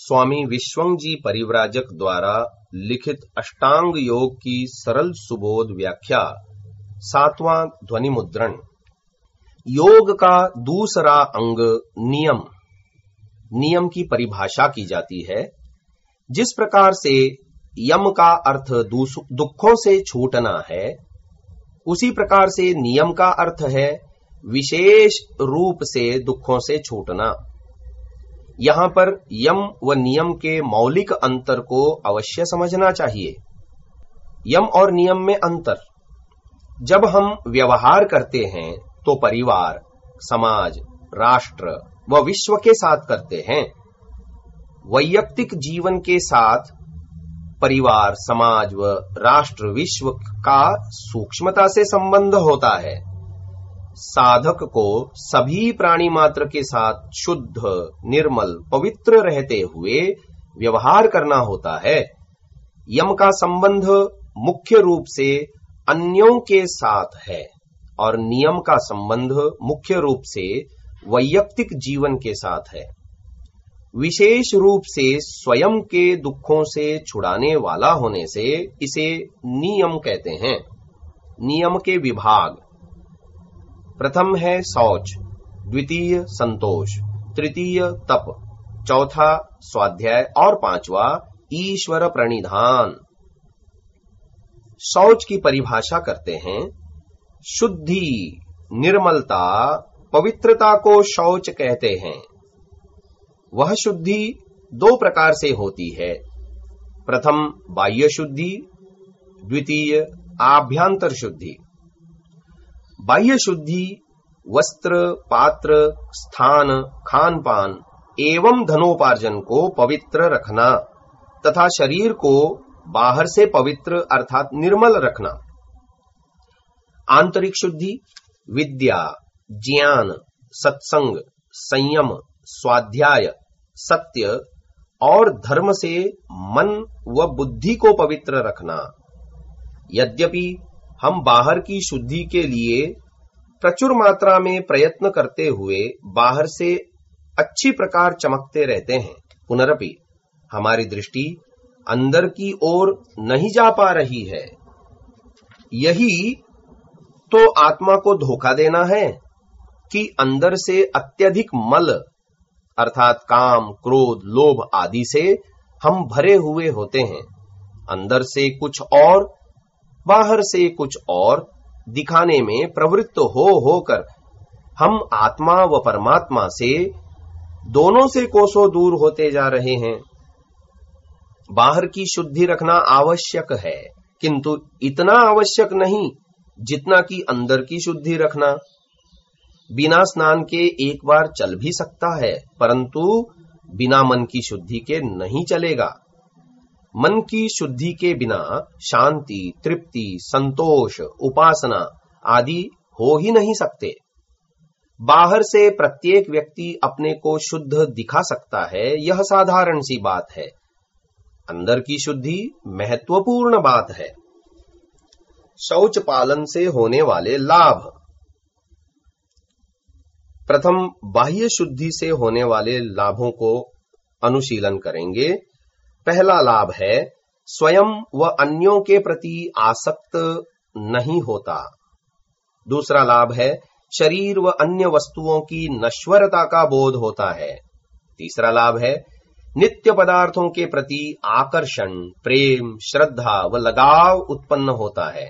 स्वामी विश्वंग जी परिव्राजक द्वारा लिखित अष्टांग योग की सरल सुबोध व्याख्या, 7वां ध्वनि मुद्रण। योग का दूसरा अंग नियम। नियम की परिभाषा की जाती है। जिस प्रकार से यम का अर्थ दुखों से छूटना है, उसी प्रकार से नियम का अर्थ है विशेष रूप से दुखों से छूटना। यहां पर यम व नियम के मौलिक अंतर को अवश्य समझना चाहिए। यम और नियम में अंतर। जब हम व्यवहार करते हैं तो परिवार, समाज, राष्ट्र व विश्व के साथ करते हैं। वैयक्तिक जीवन के साथ परिवार, समाज व राष्ट्र, विश्व का सूक्ष्मता से संबंध होता है। साधक को सभी प्राणी मात्र के साथ शुद्ध, निर्मल, पवित्र रहते हुए व्यवहार करना होता है। यम का संबंध मुख्य रूप से अन्यों के साथ है और नियम का संबंध मुख्य रूप से वैयक्तिक जीवन के साथ है। विशेष रूप से स्वयं के दुखों से छुड़ाने वाला होने से इसे नियम कहते हैं। नियम के विभाग। प्रथम है शौच, द्वितीय संतोष, तृतीय तप, चौथा स्वाध्याय और 5वां ईश्वर प्रणिधान। शौच की परिभाषा करते हैं। शुद्धि, निर्मलता, पवित्रता को शौच कहते हैं। वह शुद्धि 2 प्रकार से होती है। प्रथम बाह्य शुद्धि, द्वितीय आभ्यंतर शुद्धि। बाह्य शुद्धि वस्त्र, पात्र, स्थान, खान पान एवं धनोपार्जन को पवित्र रखना तथा शरीर को बाहर से पवित्र अर्थात निर्मल रखना। आंतरिक शुद्धि विद्या, ज्ञान, सत्संग, संयम, स्वाध्याय, सत्य और धर्म से मन व बुद्धि को पवित्र रखना। यद्यपि हम बाहर की शुद्धि के लिए प्रचुर मात्रा में प्रयत्न करते हुए बाहर से अच्छी प्रकार चमकते रहते हैं, पुनरपि हमारी दृष्टि अंदर की ओर नहीं जा पा रही है। यही तो आत्मा को धोखा देना है कि अंदर से अत्यधिक मल अर्थात काम, क्रोध, लोभ आदि से हम भरे हुए होते हैं। अंदर से कुछ और, बाहर से कुछ और दिखाने में प्रवृत्त होकर हम आत्मा व परमात्मा से दोनों से कोसों दूर होते जा रहे हैं। बाहर की शुद्धि रखना आवश्यक है, किंतु इतना आवश्यक नहीं जितना कि अंदर की शुद्धि रखना। बिना स्नान के एक बार चल भी सकता है, परंतु बिना मन की शुद्धि के नहीं चलेगा। मन की शुद्धि के बिना शांति, तृप्ति, संतोष, उपासना आदि हो ही नहीं सकते। बाहर से प्रत्येक व्यक्ति अपने को शुद्ध दिखा सकता है, यह साधारण सी बात है। अंदर की शुद्धि महत्वपूर्ण बात है। शौच पालन से होने वाले लाभ। प्रथम बाह्य शुद्धि से होने वाले लाभों को अनुशीलन करेंगे। पहला लाभ है स्वयं व अन्यों के प्रति आसक्त नहीं होता। दूसरा लाभ है शरीर व अन्य वस्तुओं की नश्वरता का बोध होता है। तीसरा लाभ है नित्य पदार्थों के प्रति आकर्षण, प्रेम, श्रद्धा व लगाव उत्पन्न होता है।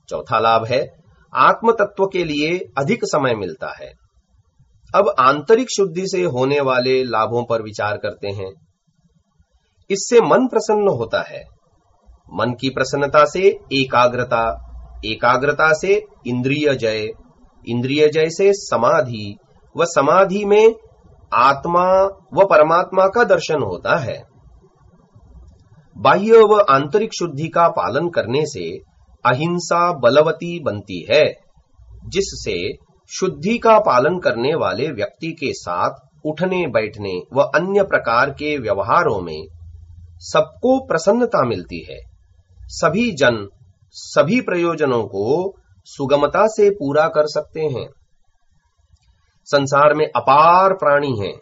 चौथा लाभ है आत्म तत्व के लिए अधिक समय मिलता है। अब आंतरिक शुद्धि से होने वाले लाभों पर विचार करते हैं। इससे मन प्रसन्न होता है। मन की प्रसन्नता से एकाग्रता, एकाग्रता से इंद्रिय जय, इंद्रिय जय से समाधि व समाधि में आत्मा व परमात्मा का दर्शन होता है। बाह्य व आंतरिक शुद्धि का पालन करने से अहिंसा बलवती बनती है, जिससे शुद्धि का पालन करने वाले व्यक्ति के साथ उठने बैठने व अन्य प्रकार के व्यवहारों में सबको प्रसन्नता मिलती है। सभी जन सभी प्रयोजनों को सुगमता से पूरा कर सकते हैं। संसार में अपार प्राणी हैं।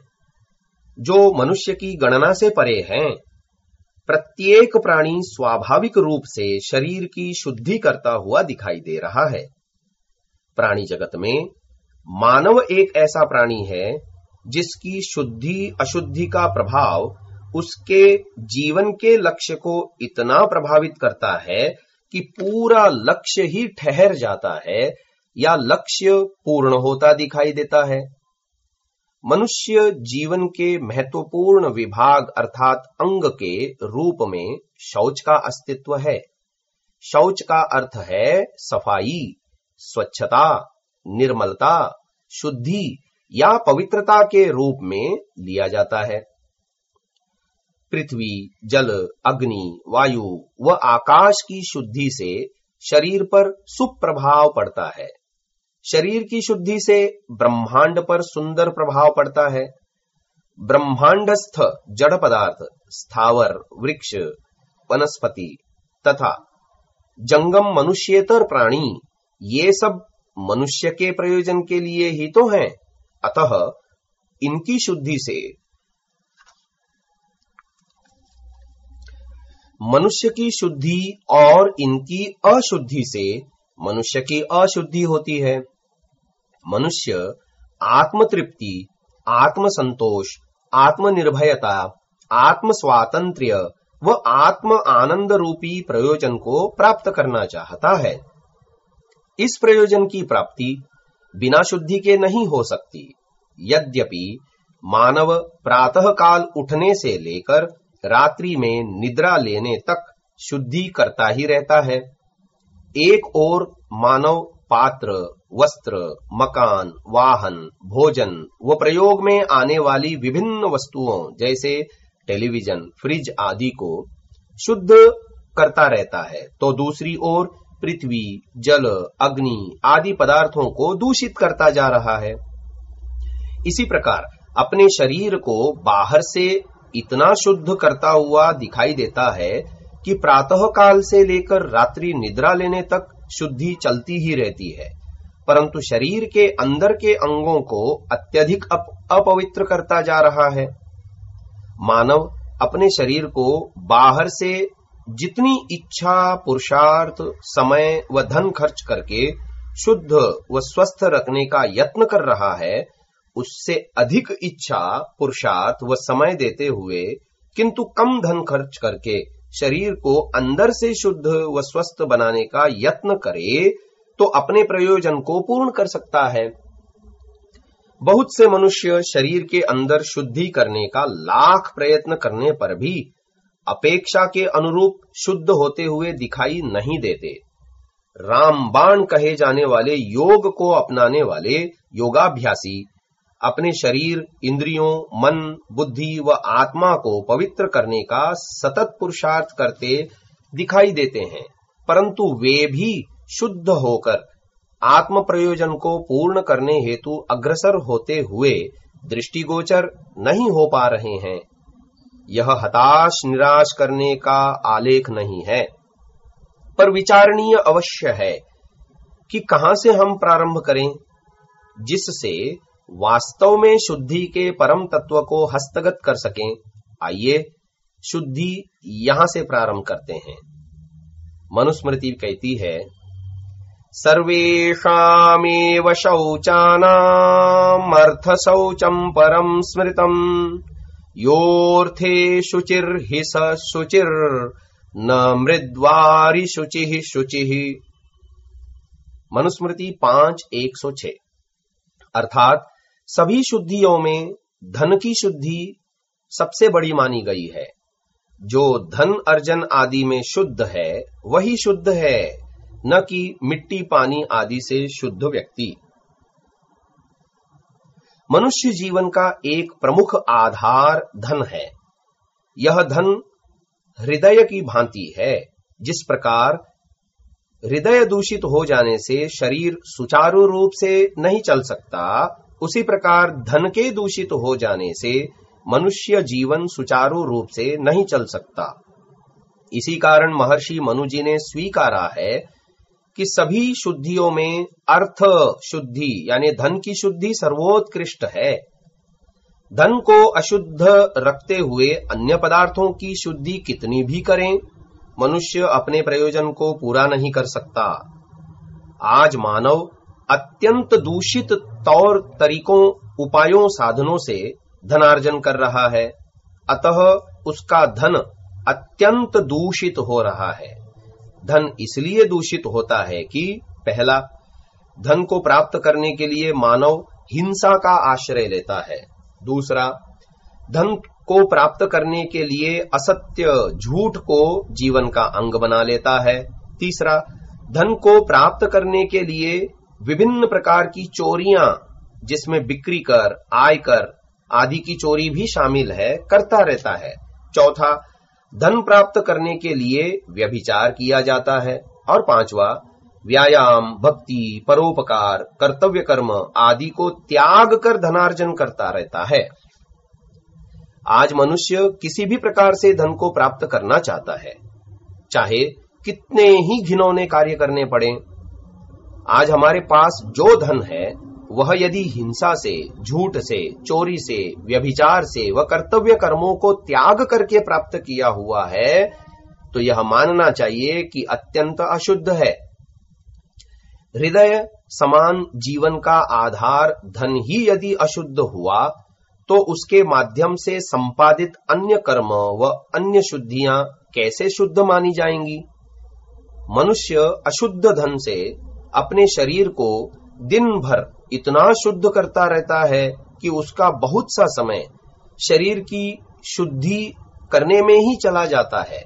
जो मनुष्य की गणना से परे हैं। प्रत्येक प्राणी स्वाभाविक रूप से शरीर की शुद्धि करता हुआ दिखाई दे रहा है। प्राणी जगत में मानव एक ऐसा प्राणी है जिसकी शुद्धि अशुद्धि का प्रभाव उसके जीवन के लक्ष्य को इतना प्रभावित करता है कि पूरा लक्ष्य ही ठहर जाता है या लक्ष्य पूर्ण होता दिखाई देता है। मनुष्य जीवन के महत्वपूर्ण विभाग अर्थात अंग के रूप में शौच का अस्तित्व है। शौच का अर्थ है सफाई, स्वच्छता, निर्मलता, शुद्धि या पवित्रता के रूप में लिया जाता है। पृथ्वी, जल, अग्नि, वायु व आकाश की शुद्धि से शरीर पर सुप्रभाव पड़ता है। शरीर की शुद्धि से ब्रह्मांड पर सुंदर प्रभाव पड़ता है। ब्रह्मांडस्थ जड़ पदार्थ, स्थावर, वृक्ष, वनस्पति तथा जंगम मनुष्येतर प्राणी, ये सब मनुष्य के प्रयोजन के लिए ही तो हैं। अतः इनकी शुद्धि से मनुष्य की शुद्धि और इनकी अशुद्धि से मनुष्य की अशुद्धि होती है। मनुष्य आत्मतृप्ति, आत्मसंतोष, आत्मनिर्भयता, आत्म स्वातंत्र्य व आत्म आनंद रूपी प्रयोजन को प्राप्त करना चाहता है। इस प्रयोजन की प्राप्ति बिना शुद्धि के नहीं हो सकती। यद्यपि मानव प्रातः काल उठने से लेकर रात्रि में निद्रा लेने तक शुद्धि करता ही रहता है। एक ओर मानव पात्र, वस्त्र, मकान, वाहन, भोजन व प्रयोग में आने वाली विभिन्न वस्तुओं जैसे टेलीविजन, फ्रिज आदि को शुद्ध करता रहता है, तो दूसरी ओर पृथ्वी, जल, अग्नि आदि पदार्थों को दूषित करता जा रहा है। इसी प्रकार अपने शरीर को बाहर से इतना शुद्ध करता हुआ दिखाई देता है कि प्रातः काल से लेकर रात्रि निद्रा लेने तक शुद्धि चलती ही रहती है, परंतु शरीर के अंदर के अंगों को अत्यधिक अपवित्र करता जा रहा है। मानव अपने शरीर को बाहर से जितनी इच्छा, पुरुषार्थ, समय व धन खर्च करके शुद्ध व स्वस्थ रखने का यत्न कर रहा है, उससे अधिक इच्छा, पुरुषार्थ व समय देते हुए किंतु कम धन खर्च करके शरीर को अंदर से शुद्ध व स्वस्थ बनाने का यत्न करे तो अपने प्रयोजन को पूर्ण कर सकता है। बहुत से मनुष्य शरीर के अंदर शुद्धि करने का लाख प्रयत्न करने पर भी अपेक्षा के अनुरूप शुद्ध होते हुए दिखाई नहीं देते। रामबाण कहे जाने वाले योग को अपनाने वाले योगाभ्यासी अपने शरीर, इंद्रियों, मन, बुद्धि व आत्मा को पवित्र करने का सतत पुरुषार्थ करते दिखाई देते हैं, परंतु वे भी शुद्ध होकर आत्म प्रयोजन को पूर्ण करने हेतु अग्रसर होते हुए दृष्टिगोचर नहीं हो पा रहे हैं। यह हताश निराश करने का आलेख नहीं है, पर विचारणीय अवश्य है कि कहां से हम प्रारंभ करें जिससे वास्तव में शुद्धि के परम तत्व को हस्तगत कर सकें। आइए शुद्धि यहां से प्रारंभ करते हैं। मनुस्मृति कहती है, सर्वेषामेव शौचानामर्थ शौचम परम स्मृतम योर्थे शुचिर्हि स शुचिर न मृद्वारि शुचिः शुचिः। मनुस्मृति 5:106। अर्थात सभी शुद्धियों में धन की शुद्धि सबसे बड़ी मानी गई है। जो धन अर्जन आदि में शुद्ध है वही शुद्ध है, न कि मिट्टी पानी आदि से शुद्ध व्यक्ति। मनुष्य जीवन का एक प्रमुख आधार धन है। यह धन हृदय की भांति है। जिस प्रकार हृदय दूषित हो जाने से शरीर सुचारू रूप से नहीं चल सकता, उसी प्रकार धन के दूषित हो जाने से मनुष्य जीवन सुचारू रूप से नहीं चल सकता। इसी कारण महर्षि मनु जी ने स्वीकारा है कि सभी शुद्धियों में अर्थ शुद्धि यानी धन की शुद्धि सर्वोत्कृष्ट है। धन को अशुद्ध रखते हुए अन्य पदार्थों की शुद्धि कितनी भी करें, मनुष्य अपने प्रयोजन को पूरा नहीं कर सकता। आज मानव अत्यंत दूषित तौर तरीकों, उपायों, साधनों से धनार्जन कर रहा है, अतः उसका धन अत्यंत दूषित हो रहा है। धन इसलिए दूषित होता है कि पहला, धन को प्राप्त करने के लिए मानव हिंसा का आश्रय लेता है। दूसरा, धन को प्राप्त करने के लिए असत्य, झूठ को जीवन का अंग बना लेता है। तीसरा, धन को प्राप्त करने के लिए विभिन्न प्रकार की चोरियां, जिसमें बिक्री कर, आयकर आदि की चोरी भी शामिल है, करता रहता है। चौथा, धन प्राप्त करने के लिए व्यभिचार किया जाता है। और पांचवा, व्यायाम, भक्ति, परोपकार, कर्तव्य कर्म आदि को त्याग कर धनार्जन करता रहता है। आज मनुष्य किसी भी प्रकार से धन को प्राप्त करना चाहता है, चाहे कितने ही घिनौने कार्य करने पड़े। आज हमारे पास जो धन है वह यदि हिंसा से, झूठ से, चोरी से, व्यभिचार से व कर्तव्य कर्मों को त्याग करके प्राप्त किया हुआ है, तो यह मानना चाहिए कि अत्यंत अशुद्ध है। हृदय समान जीवन का आधार धन ही यदि अशुद्ध हुआ, तो उसके माध्यम से संपादित अन्य कर्म व अन्य शुद्धियां कैसे शुद्ध मानी जाएंगी? मनुष्य अशुद्ध धन से अपने शरीर को दिन भर इतना शुद्ध करता रहता है कि उसका बहुत सा समय शरीर की शुद्धि करने में ही चला जाता है।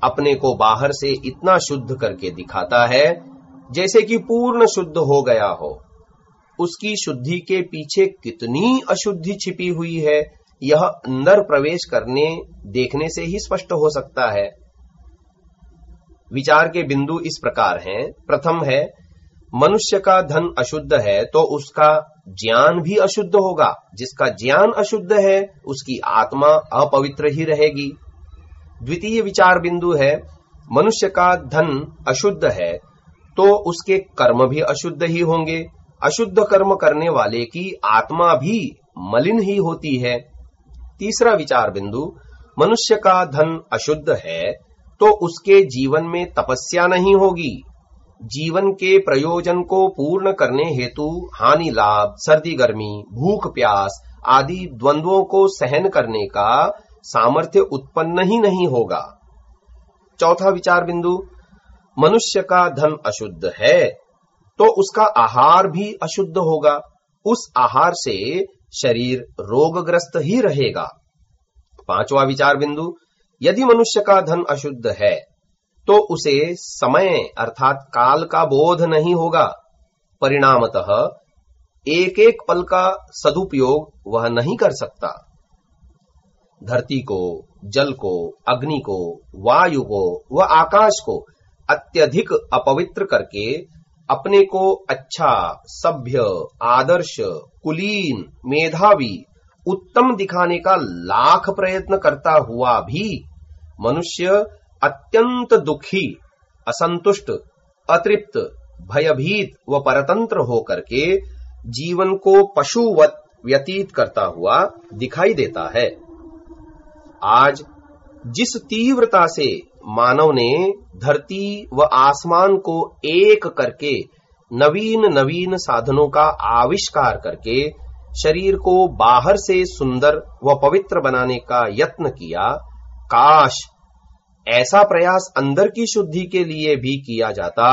अपने को बाहर से इतना शुद्ध करके दिखाता है जैसे कि पूर्ण शुद्ध हो गया हो। उसकी शुद्धि के पीछे कितनी अशुद्धि छिपी हुई है, यह अंदर प्रवेश करने देखने से ही स्पष्ट हो सकता है। विचार के बिंदु इस प्रकार हैं। प्रथम है, मनुष्य का धन अशुद्ध है तो उसका ज्ञान भी अशुद्ध होगा। जिसका ज्ञान अशुद्ध है उसकी आत्मा अपवित्र ही रहेगी। द्वितीय विचार बिंदु है, मनुष्य का धन अशुद्ध है तो उसके कर्म भी अशुद्ध ही होंगे। अशुद्ध कर्म करने वाले की आत्मा भी मलिन ही होती है। तीसरा विचार बिंदु, मनुष्य का धन अशुद्ध है तो उसके जीवन में तपस्या नहीं होगी। जीवन के प्रयोजन को पूर्ण करने हेतु हानि लाभ, सर्दी गर्मी, भूख प्यास आदि द्वंद्वों को सहन करने का सामर्थ्य उत्पन्न ही नहीं होगा। चौथा विचार बिंदु, मनुष्य का धन अशुद्ध है तो उसका आहार भी अशुद्ध होगा। उस आहार से शरीर रोगग्रस्त ही रहेगा। पांचवा विचार बिंदु, यदि मनुष्य का धन अशुद्ध है तो उसे समय अर्थात काल का बोध नहीं होगा। परिणामतः एक एक पल का सदुपयोग वह नहीं कर सकता। धरती को, जल को, अग्नि को, वायु को व आकाश को अत्यधिक अपवित्र करके अपने को अच्छा, सभ्य, आदर्श, कुलीन, मेधावी, उत्तम दिखाने का लाख प्रयत्न करता हुआ भी मनुष्य अत्यंत दुखी, असंतुष्ट, अतृप्त, भयभीत व परतंत्र होकर के जीवन को पशुवत व्यतीत करता हुआ दिखाई देता है। आज जिस तीव्रता से मानव ने धरती व आसमान को एक करके नवीन नवीन साधनों का आविष्कार करके शरीर को बाहर से सुंदर व पवित्र बनाने का यत्न किया, काश ऐसा प्रयास अंदर की शुद्धि के लिए भी किया जाता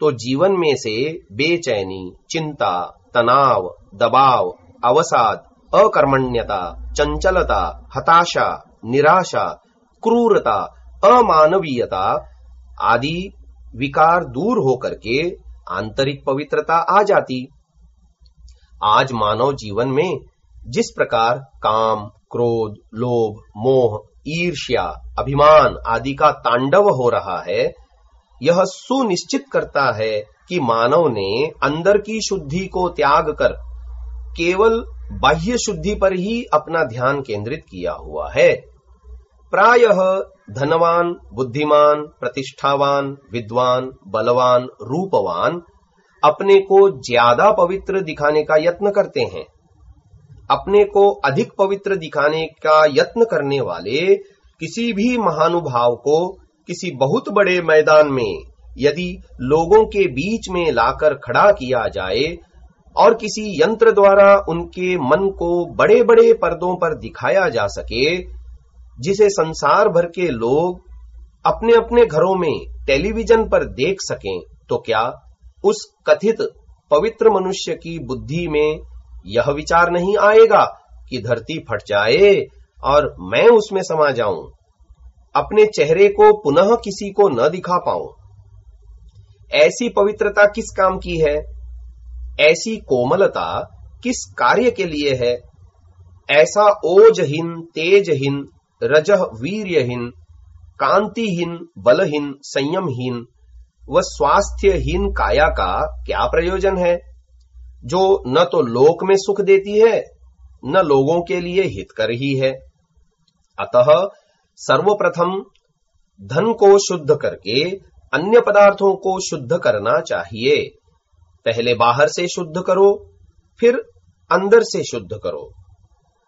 तो जीवन में से बेचैनी, चिंता, तनाव, दबाव, अवसाद, अकर्मण्यता, चंचलता, हताशा, निराशा, क्रूरता, अमानवीयता आदि विकार दूर होकर के आंतरिक पवित्रता आ जाती। आज मानव जीवन में जिस प्रकार काम, क्रोध, लोभ, मोह, ईर्ष्या, अभिमान आदि का तांडव हो रहा है, यह सुनिश्चित करता है कि मानव ने अंदर की शुद्धि को त्याग कर केवल बाह्य शुद्धि पर ही अपना ध्यान केंद्रित किया हुआ है। प्रायः धनवान, बुद्धिमान, प्रतिष्ठावान, विद्वान, बलवान, रूपवान अपने को ज्यादा पवित्र दिखाने का यत्न करते हैं। अपने को अधिक पवित्र दिखाने का यत्न करने वाले किसी भी महानुभाव को किसी बहुत बड़े मैदान में यदि लोगों के बीच में लाकर खड़ा किया जाए और किसी यंत्र द्वारा उनके मन को बड़े बड़े पर्दों पर दिखाया जा सके, जिसे संसार भर के लोग अपने अपने घरों में टेलीविजन पर देख सकें, तो क्या उस कथित पवित्र मनुष्य की बुद्धि में यह विचार नहीं आएगा कि धरती फट जाए और मैं उसमें समा जाऊं, अपने चेहरे को पुनः किसी को न दिखा पाऊं? ऐसी पवित्रता किस काम की है? ऐसी कोमलता किस कार्य के लिए है? ऐसा ओजहीन, तेजहीन, रजह वीर्यहीन, कांतिहीन, बलहीन, संयमहीन व स्वास्थ्यहीन काया का क्या प्रयोजन है, जो न तो लोक में सुख देती है न लोगों के लिए हितकर ही है। अतः सर्वप्रथम धन को शुद्ध करके अन्य पदार्थों को शुद्ध करना चाहिए। पहले बाहर से शुद्ध करो, फिर अंदर से शुद्ध करो,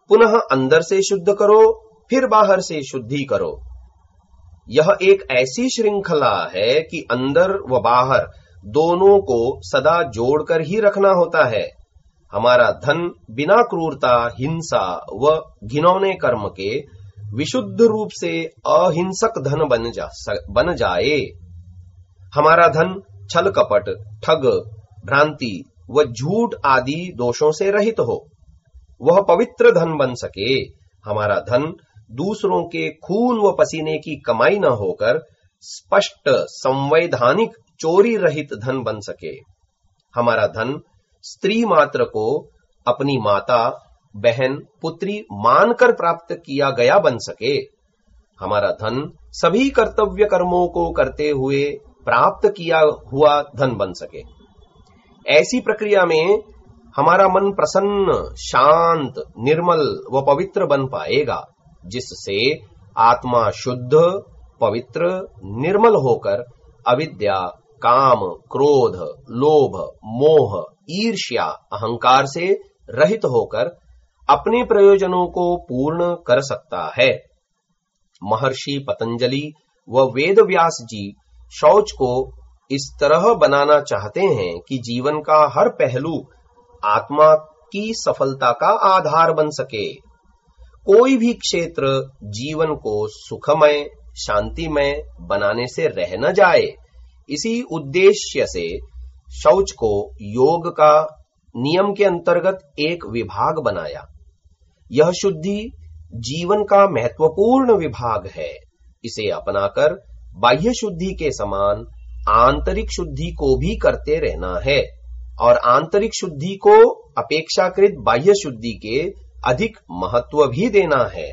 पुनः अंदर से शुद्ध करो, फिर बाहर से शुद्धि करो। यह एक ऐसी श्रृंखला है कि अंदर व बाहर दोनों को सदा जोड़कर ही रखना होता है। हमारा धन बिना क्रूरता, हिंसा व घिनौने कर्म के विशुद्ध रूप से अहिंसक धन बन जाए। हमारा धन छल कपट, ठग, भ्रांति व झूठ आदि दोषों से रहित हो, वह पवित्र धन बन सके। हमारा धन दूसरों के खून व पसीने की कमाई न होकर स्पष्ट संवैधानिक चोरी रहित धन बन सके। हमारा धन स्त्री मात्र को अपनी माता, बहन, पुत्री मानकर प्राप्त किया गया बन सके। हमारा धन सभी कर्तव्य कर्मों को करते हुए प्राप्त किया हुआ धन बन सके। ऐसी प्रक्रिया में हमारा मन प्रसन्न, शांत, निर्मल व पवित्र बन पाएगा, जिससे आत्मा शुद्ध, पवित्र, निर्मल होकर अविद्या, काम, क्रोध, लोभ, मोह, ईर्ष्या, अहंकार से रहित होकर अपने प्रयोजनों को पूर्ण कर सकता है। महर्षि पतंजलि व वेद व्यास जी शौच को इस तरह बनाना चाहते हैं कि जीवन का हर पहलू आत्मा की सफलता का आधार बन सके। कोई भी क्षेत्र जीवन को सुखमय, शांतिमय बनाने से रह न जाए, इसी उद्देश्य से शौच को योग का नियम के अंतर्गत एक विभाग बनाया। यह शुद्धि जीवन का महत्वपूर्ण विभाग है। इसे अपनाकर बाह्य शुद्धि के समान आंतरिक शुद्धि को भी करते रहना है और आंतरिक शुद्धि को अपेक्षाकृत बाह्य शुद्धि के अधिक महत्व भी देना है।